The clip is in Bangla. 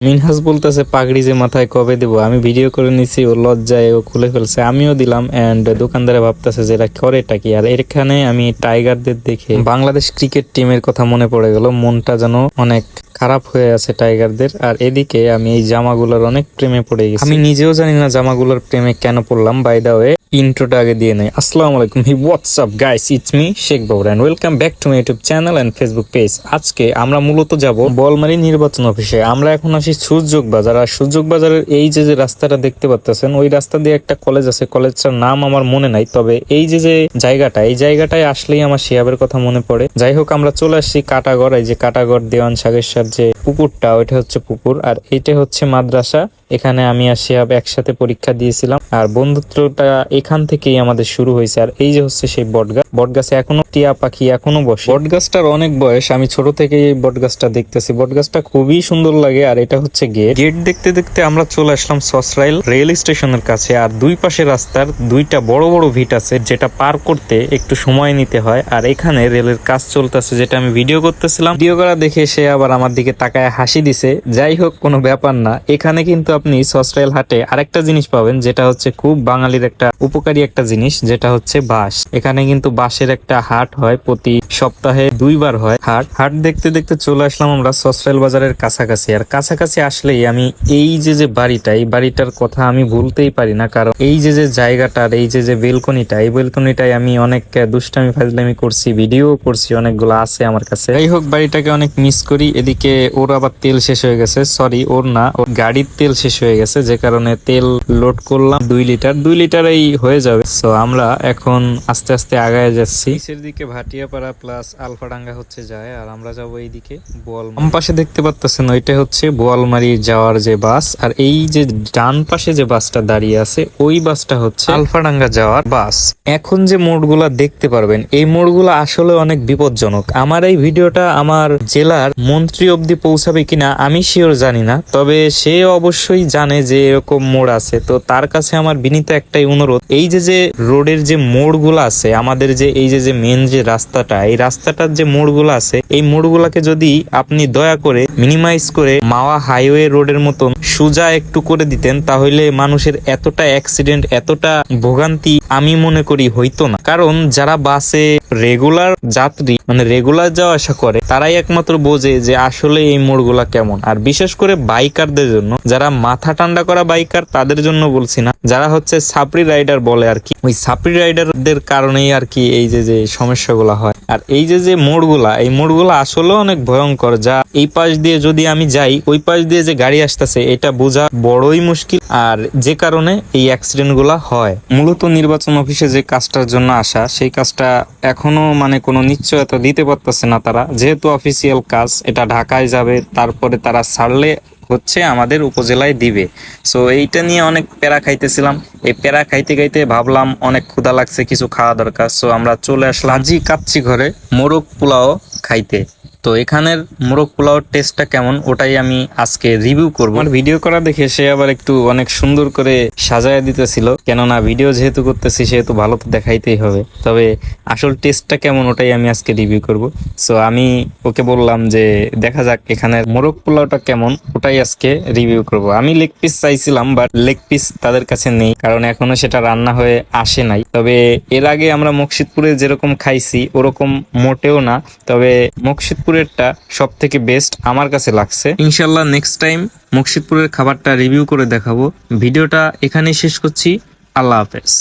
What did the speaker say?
মিনহাস বলতেছে পাগড়ি যে মাথায় কবে দেবো। আমি ভিডিও করে নিছি, ও লজ্জায় ও খুলে ফেলছে, আমিও দিলাম। এন্ড দোকানদারে ভাবতেছে যে এরা করেটা কি। আর এখানে আমি টাইগারদের দেখে বাংলাদেশ ক্রিকেট টিমের কথা মনে পড়ে গেল, মনটা যেন অনেক খারাপ হয়ে আছে টাইগারদের। আর এদিকে আমি এই জামাগুলোর অনেক প্রেমে পড়ে গেছি। আমি নিজেও জানি না জামাগুলোর প্রেমে কেন পড়লাম। বাই দা ওয়ে, ইন্ট্রোটা আগে দিয়ে নেই। আসসালামু আলাইকুম, hi what's up guys, it's me Sheikh Babar and welcome back to my YouTube channel and Facebook page. আজকে আমরা মূলত যাব বলমারি নির্বাচন অফিসে। আমরা এখন আসি সুযোগ বাজার। আর সুযোগ বাজারের এই যে রাস্তাটা দেখতে পাচ্ছেন, ওই রাস্তা দিয়ে একটা কলেজ আছে, কলেজটার নাম আমার মনে নাই। তবে এই যে জায়গাটা, এই জায়গাটায় আসলেই আমার শিহাবের কথা মনে পড়ে। যাই হোক, আমরা চলে আসছি কাটাগড়। এই যে কাটাগড় দেওয়ান সাগেশ্বর যে পুকুরটা, ওইটা হচ্ছে পুকুর, আর এটা হচ্ছে মাদ্রাসা। এখানে আমি আর শিহাব একসাথে পরীক্ষা দিয়েছিলাম, আর বন্ধুত্বটা এখান থেকেই আমাদের শুরু হয়েছে। আর এই যে হচ্ছে সেই বটগাছ, বটগাছে এখনো টিয়া পাখি এখনো বসে। বটগাছটার অনেক বয়স, আমি ছোট থেকে এই বটগাছটা দেখতেছি। বটগাছটা খুবই সুন্দর লাগে। আর এটা হচ্ছে গেট। গেট দেখতে দেখতে আমরা চলে আসলাম সসরাইল রেল স্টেশনের কাছে। আর দুই পাশে রাস্তার দুইটা বড় বড় ভিট আছে, যেটা পার করতে একটু সময় নিতে হয়। আর এখানে রেলের কাজ চলতেছে, যেটা আমি ভিডিও করতেছিলাম। ভিডিও করা দেখে সে আবার আমার দিকে তাকায় হাসি দিছে। যাই হোক, কোনো ব্যাপার না। এখানে কিন্তু আপনি সসরাইল হাটে আরেকটা জিনিস পাবেন, যেটা হচ্ছে খুব বাঙালির একটা উপকারী একটা জিনিস, যেটা হচ্ছে বাঁশ। এখানে কিন্তু বাঁশের একটা হাট হয়, প্রতি সপ্তাহে 2বার হয় হাট। হাট দেখতে দেখতে চলে আসলাম আমরা সসরাইল বাজারের কাছাকাছি। আর কাছাকাছি আসলেই আমি এই যে বাড়িটা, এই বাড়িটার কথা আমি ভুলতেই পারি না। কারণ এই যে জায়গাটার এই যে বেলকনিটা, এই বেলকনিটাই আমি অনেক দুষ্টামি ফাজলামি করছি, ভিডিও করছি, অনেকগুলো আছে আমার কাছে। যাই হোক, বাড়িটাকে অনেক মিস করি। এদিকে ওর আবার তেল শেষ হয়ে গেছে, সরি ওর না, ওর গাড়ির তেল শেষ হয়ে গেছে, যে কারণে তেল লোড করলাম 2 লিটারেই হয়ে যাবে। সো আমরা এখন আস্তে আস্তে আগায় যাচ্ছি। নিচের দিকে ভাটিয়াপাড়া প্লাস আলফাডাঙ্গা হচ্ছে যায়, আর আমরা যাবো এইদিকে বোয়ালমারি। বাম পাশে দেখতে পাচ্ছেন, ওইটা হচ্ছে বোয়ালমারি যাওয়ার যে বাস। আর এই যে ডান পাশে যে বাসটা দাঁড়িয়ে আছে, ওই বাসটা হচ্ছে আলফাডাঙ্গা যাওয়ার বাস। এখন যে মোড়গুলা দেখতে পারবেন, এই মোড়গুলা আসলে অনেক বিপজ্জনক। আমার এই ভিডিওটা আমার জেলার মন্ত্রী অব্দি পৌঁছাবে কিনা আমি শিওর জানি না, তবে সে অবশ্যই জানে যে এরকম মোড় আছে। তো তার কাছে আমার বিনীত একটাই অনুরোধ, এই যে রোডের যে মোড়গুলো আছে, আমাদের যে এই যে মেন যে রাস্তাটা, এই রাস্তাটার যে মোড়গুলো আছে, এই মোড়গুলাকে যদি আপনি দয়া করে মিনিমাইজ করে মাওয়া হাইওয়ে রোডের মতন সোজা একটু করে দিতেন, তাহলে মানুষের এতটা অ্যাক্সিডেন্ট, এতটা ভোগান্তি আমি মনে করি হইতো না। কারণ যারা বাসে রেগুলার যাত্রী, মানে রেগুলার যাওয়া আসা করে, তারাই একমাত্র বোঝে যে আসলে এই মোড়গুলা কেমন। আর বিশেষ করে বাইকারদের জন্য, যারা মাথা ঠান্ডা করা বাইকার, তাদের জন্য বলছি না, যারা হচ্ছে সাপড়ি রাইডার বলে আর কি, ওই সাপড়ি রাইডারদের কারণেই আর কি এই যে সমস্যাগুলো হয়। আর এই যে মোড়গুলা, এই মোড়গুলা আসলে অনেক ভয়ঙ্কর। যা এই পাশ দিয়ে যদি আমি যাই, ওই পাশ দিয়ে যে গাড়ি আসতেছে, এটা বোঝা বড়ই মুশকিল। আর যে কারণে এই অ্যাক্সিডেন্ট গুলা হয়। মূলত নির্বাচন অফিসে যে কাজটার জন্য আসা, সেই কাজটা এখনো মানে কোনো নিশ্চয়তা দিতে পারতেছে না তারা, যেহেতু অফিসিয়াল কাজ। এটা ঢাকায় যাবে, তারপরে তারা ছাড়লে হচ্ছে আমাদের উপজেলায় দিবে। সো এইটা নিয়ে অনেক প্যারা খাইতেছিলাম। এই প্যারা খাইতে খাইতে ভাবলাম অনেক ক্ষুধা লাগছে, কিছু খাওয়া দরকার। সো আমরা চলে আসলাম জি কাচ্চি ঘরে মোরগ পোলাও খাইতে। তো এখানের মোরগ পোলাওর টেস্টটা কেমন, ওটাই আমি আজকে রিভিউ করব। আমার ভিডিও করা দেখে সে আবার একটু অনেক সুন্দর করে সাজায় দিতেছিল, কেননা ভিডিও যেহেতু করতেছি সেহেতু ভালো তো দেখাইতেই হবে। তবে আসল টেস্টটা কেমন, ওটাই আমি আজকে রিভিউ করব। সো আমি ওকে বললাম যে দেখা যাক এখানের মোরগ পোলাওটা কেমন, ওটাই আজকে রিভিউ করব। আমি লেগ পিস চাইছিলাম, বাট লেগ পিস তাদের কাছে নেই, কারণ এখনো সেটা রান্না হয়ে আসে নাই। তবে এর আগে আমরা মুকসিদপুরে যেরকম খাইছি ওরকম মোটেও না, তবে মুকসিদপুরেরটা সব থেকে বেস্ট আমার কাছে লাগছে। ইনশাল্লাহ নেক্সট টাইম মুকসিদপুরের খাবারটা রিভিউ করে দেখাবো। ভিডিওটা এখানেই শেষ করছি। আল্লাহ হাফেজ।